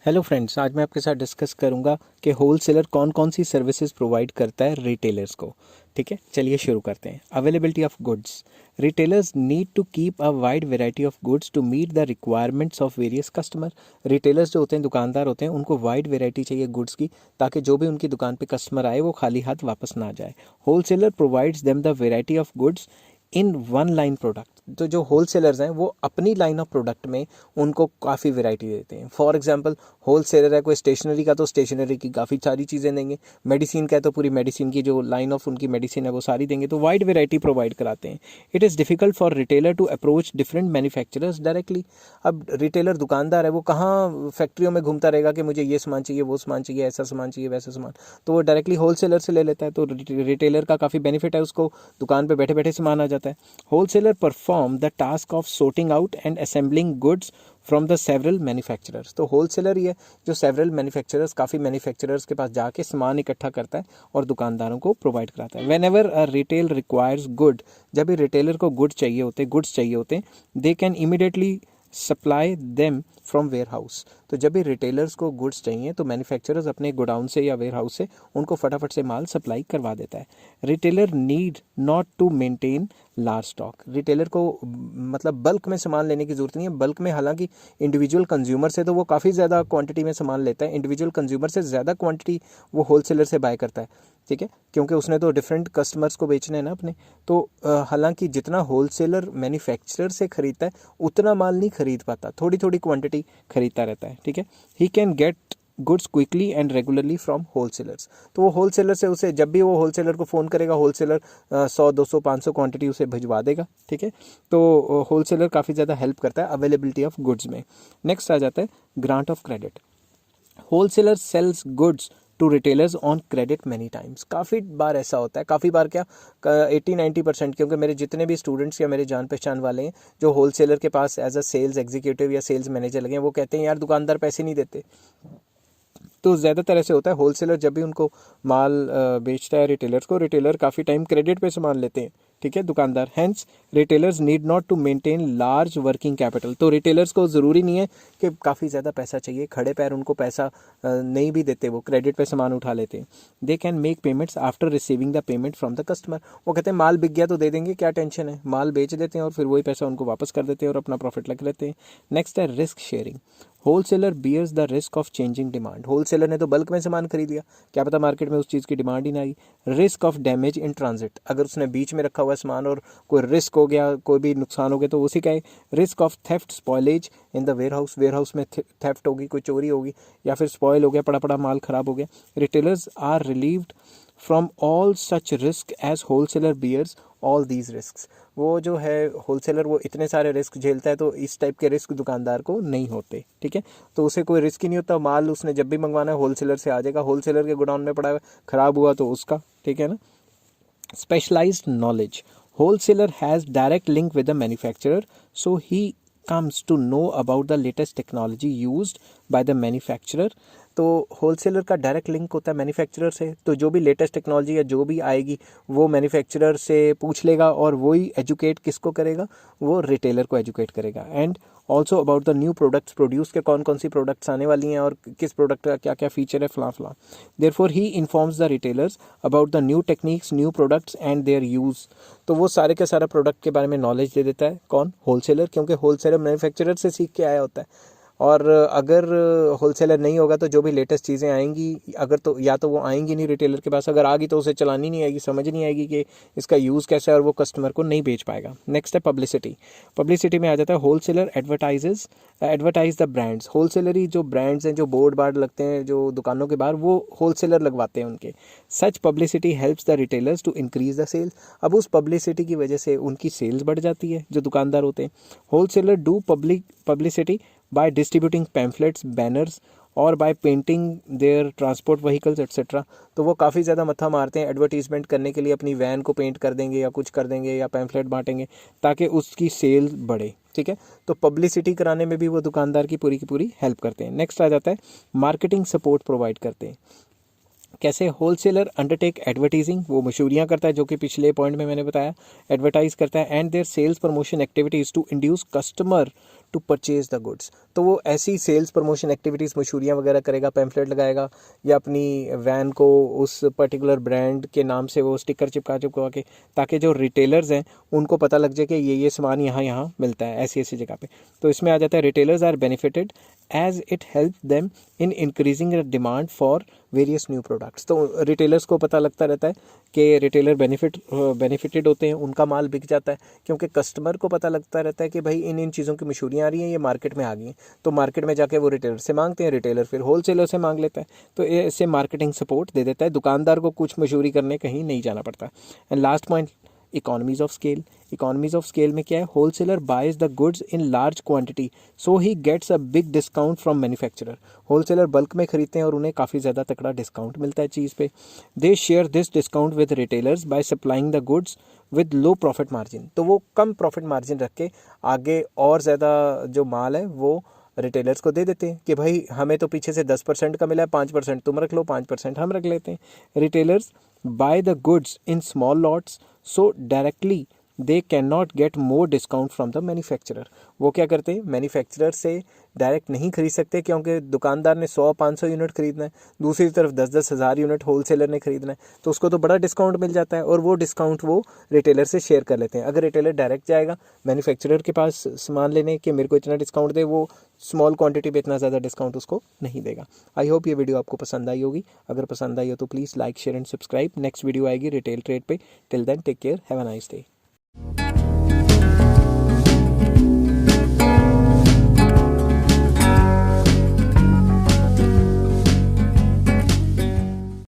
Hello friends, आज मैं आपके साथ डिस्कस करूंगा कि होलसेलर कौन कौन सी सर्विसेज प्रोवाइड करता है रिटेलर्स को। ठीक है, चलिए शुरू करते हैं। Availability of goods. Retailers need to keep a wide variety of goods to meet the requirements of various customer. Retailers जो होते हैं, दुकानदार होते हैं, उनको वाइड वैरायटी चाहिए गुड्स की, ताकि जो भी उनकी दुकान पे कस्टमर आए वो खाली हाथ वापस ना जाए। Wholesaler provides them the variety of goods in one line product. तो जो होलसेलर्स हैं वो अपनी लाइन ऑफ प्रोडक्ट में उनको काफ़ी वैरायटी देते हैं। फॉर एग्जांपल, होलसेलर है कोई स्टेशनरी का, तो स्टेशनरी की काफ़ी सारी चीज़ें देंगे। मेडिसिन का है तो पूरी मेडिसिन की जो लाइन ऑफ उनकी मेडिसिन है वो सारी देंगे। तो वाइड वैरायटी प्रोवाइड कराते हैं। It is difficult for retailer to approach different manufacturers directly. अब रिटेलर दुकानदार है, वो कहाँ फैक्ट्रियों में घूमता रहेगा कि मुझे ये सामान चाहिए, वो सामान चाहिए, ऐसा सामान चाहिए, वैसा सामान। तो वो डायरेक्टली होलसेलर से ले लेता है। तो रिटेलर का काफ़ी बेनिफिट है, उसको दुकान पर बैठे बैठे सामान आ जाता है। Wholesaler perform the task of sorting out and assembling goods from the several manufacturers। तो होलसेलर ही है जो सेवरल मैन्युफैक्चरर्स, काफ़ी मैन्युफैक्चरर्स के पास जाके सामान इकट्ठा करता है और दुकानदारों को प्रोवाइड कराता है। whenever a retail requires good, जब भी रिटेलर को गुड्स चाहिए होते हैं, they can immediately supply them from warehouse. तो जब भी रिटेलर्स को गुड्स चाहिए तो मैन्युफैक्चरर्स अपने गोडाउन से या वेयर हाउस से उनको फटाफट से माल सप्लाई करवा देता है। Retailer need not to maintain large stock. Retailer को मतलब बल्क में सामान लेने की ज़रूरत नहीं है। बल्क में हालांकि इंडिविजुअल कंज्यूमर से तो वो काफ़ी ज़्यादा क्वांटिटी में सामान लेता है, इंडिविजुअल कंज्यूमर से ज़्यादा क्वांटिटी वो होलसेलर से बाय करता है। ठीक है, क्योंकि उसने तो डिफरेंट कस्टमर्स को बेचने हैं ना अपने। तो हालांकि जितना होलसेलर मैन्युफैक्चरर से खरीदता है उतना माल नहीं खरीद पाता, थोड़ी थोड़ी क्वांटिटी खरीदता रहता है। ठीक है, he can get goods quickly and regularly from wholesalers. तो वो होलसेलर से उसे जब भी वो होलसेलर को फ़ोन करेगा, होलसेलर 100 200 500 क्वांटिटी उसे भिजवा देगा। ठीक है, तो होलसेलर काफ़ी ज़्यादा हेल्प करता है अवेलेबिलिटी ऑफ गुड्स में। नेक्स्ट आ जाता है grant of credit. Wholesaler sells goods to retailers on credit many times. काफ़ी बार ऐसा होता है, काफ़ी बार क्या 80-90%, क्योंकि मेरे जितने भी स्टूडेंट्स या मेरे जान पहचान वाले हैं जो होलसेलर के पास एज अ सेल्स एग्जीक्यूटिव या सेल्स मैनेजर लगे हैं, वो कहते हैं यार दुकानदार पैसे नहीं देते। तो ज़्यादातर ऐसे होता है, होलसेलर जब भी उनको माल बेचता है रिटेलर्स को, रिटेलर काफ़ी टाइम क्रेडिट पे सामान लेते हैं। ठीक है, दुकानदार। Hence retailers need not to maintain large working capital. तो रिटेलर्स को ज़रूरी नहीं है कि काफ़ी ज़्यादा पैसा चाहिए, खड़े पैर उनको पैसा नहीं भी देते, वो क्रेडिट पे सामान उठा लेते हैं। They can make payments after receiving the payment from the customer. वो कहते हैं माल बिक गया तो दे देंगे, क्या टेंशन है, माल बेच देते हैं और फिर वही पैसा उनको वापस कर देते हैं और अपना प्रॉफिट लग लेते हैं। नेक्स्ट है risk sharing. Wholesaler bears the risk of changing demand. Wholesaler ने तो बल्क में सामान खरीद लिया, क्या पता मार्केट में उस चीज़ की डिमांड ही ना आई। Risk of damage in transit. अगर उसने बीच में रखा हुआ सामान और कोई रिस्क हो गया, कोई भी नुकसान हो गया, तो उसी का है। Risk of theft spoilage in the warehouse में थेफ्ट होगी, कोई चोरी होगी या फिर स्पॉयल हो गया, पड़ा पड़ा माल खराब हो गया। Retailers are relieved from all such risk as wholesaler bears all these risk. वो जो है होलसेलर, वो इतने सारे रिस्क झेलता है, तो इस टाइप के रिस्क दुकानदार को नहीं होते। ठीक है, तो उसे कोई रिस्क ही नहीं होता। माल उसने जब भी मंगवाना है होलसेलर से आ जाएगा, होलसेलर के गोडाउन में पड़ा है, खराब हुआ तो उसका। ठीक है ना। Specialized knowledge. Wholesaler has direct link with the manufacturer, so he comes to know about the latest technology used by the manufacturer। तो होलसेलर का डायरेक्ट लिंक होता है मैन्युफैक्चरर से, तो जो भी लेटेस्ट टेक्नोलॉजी या जो भी आएगी वो मैन्युफैक्चरर से पूछ लेगा और वही एजुकेट किसको करेगा, वो रिटेलर को एजुकेट करेगा। And also about the new products produce, के कौन कौन सी प्रोडक्ट्स आने वाली हैं और किस प्रोडक्ट का क्या क्या फीचर है, फलां फलां। Therefore he informs the retailers about the new techniques, new products and there use. तो वो सारे का सारा प्रोडक्ट के बारे में नॉलेज दे देता है, कौन, होलसेलर, क्योंकि होलसेलर मैन्युफैक्चरर से सीख के आया होता है। और अगर होलसेलर नहीं होगा तो जो भी लेटेस्ट चीज़ें आएंगी, अगर तो या तो वो आएंगी नहीं रिटेलर के पास, अगर आ गई तो उसे चलानी नहीं आएगी, समझ नहीं आएगी कि इसका यूज़ कैसा है, और वो कस्टमर को नहीं बेच पाएगा। नेक्स्ट है पब्लिसिटी। पब्लिसिटी में आ जाता है wholesaler advertise the brands. Wholesaler ही जो ब्रांड्स हैं, जो बोर्ड बार्ड लगते हैं जो दुकानों के बाहर, वो होलसेलर लगवाते हैं उनके। Such publicity helps the retailers to increase the sales. अब उस पब्लिसिटी की वजह से उनकी सेल्स बढ़ जाती है जो दुकानदार होते हैं। Wholesaler do publicity by distributing pamphlets, banners और by painting their transport vehicles etc। तो वो काफ़ी ज़्यादा मत्था मारते हैं एडवर्टीजमेंट करने के लिए, अपनी वैन को पेंट कर देंगे या कुछ कर देंगे या पैम्फलेट बांटेंगे ताकि उसकी सेल बढ़े। ठीक है, तो पब्लिसिटी कराने में भी वो दुकानदार की पूरी हेल्प करते हैं। नेक्स्ट आ जाता है मार्केटिंग सपोर्ट प्रोवाइड करते हैं। कैसे, होलसेलर अंडरटेक एडवर्टीजिंग, वो मशहूरियाँ करता है जो कि पिछले पॉइंट में मैंने बताया, एडवर्टाइज करता है। And their sales promotion activities to induce customer to purchase the goods. तो वो ऐसी सेल्स प्रमोशन एक्टिविटीज़, मशहूरियाँ वगैरह करेगा, पैम्फलेट लगाएगा या अपनी वैन को उस पर्टिकुलर ब्रांड के नाम से वो स्टिकर चिपका के, ताकि जो रिटेलर्स हैं उनको पता लग जाए कि ये सामान यहाँ यहाँ मिलता है ऐसी ऐसी जगह पे। तो इसमें आ जाता है retailers are benefited as it help them in increasing demand for various new products. तो रिटेलर्स को पता लगता रहता है कि रिटेलर बेनिफिटेड होते हैं, उनका माल बिक जाता है, क्योंकि कस्टमर को पता लगता रहता है कि भाई इन इन चीज़ों की मशहूरियाँ आ रही हैं, ये मार्केट में आ गई हैं। तो मार्केट में जाके वो रिटेलर से मांगते हैं, रिटेलर फिर होलसेलर से मांग लेता है। तो इससे मार्केटिंग सपोर्ट दे देता है, दुकानदार को कुछ मशहूरी करने कहीं नहीं जाना पड़ता। And last point, economies of scale. Economies of scale में क्या है, wholesaler buys the goods in large quantity so he gets a big discount from manufacturer. Wholesaler bulk में खरीदते हैं और उन्हें काफ़ी ज़्यादा तकड़ा डिस्काउंट मिलता है चीज़ पे। They share this discount with retailers by supplying the goods with low profit margin. तो वो कम प्रॉफिट मार्जिन रख के आगे और ज़्यादा जो माल है वो रिटेलर्स को दे देते हैं कि भाई हमें तो पीछे से 10% का मिला है, 5% तुम रख लो, 5% हम रख लेते हैं। Retailers by the goods in small lots so directly they can not get more discount from the manufacturer. वो क्या करते हैं, मैन्युफैक्चरर से डायरेक्ट नहीं खरीद सकते, क्योंकि दुकानदार ने 100-500 यूनिट खरीदना है, दूसरी तरफ 10-10 हज़ार यूनिट होलसेलर ने खरीदना है, तो उसको तो बड़ा डिस्काउंट मिल जाता है और वो डिस्काउंट वो रिटेलर से शेयर कर लेते हैं। अगर रिटेलर डायरेक्ट जाएगा मैन्युफैक्चरर के पास सामान लेने कि मेरे को इतना डिस्काउंट दे, वो स्मॉल क्वांटिटी पे इतना ज़्यादा डिस्काउंट उसको नहीं देगा। आई होप ये वीडियो आपको पसंद आई होगी। अगर पसंद आई हो तो please like, share and subscribe. Next video आएगी रिटेल ट्रेड पे। Till then take care, have a nice day.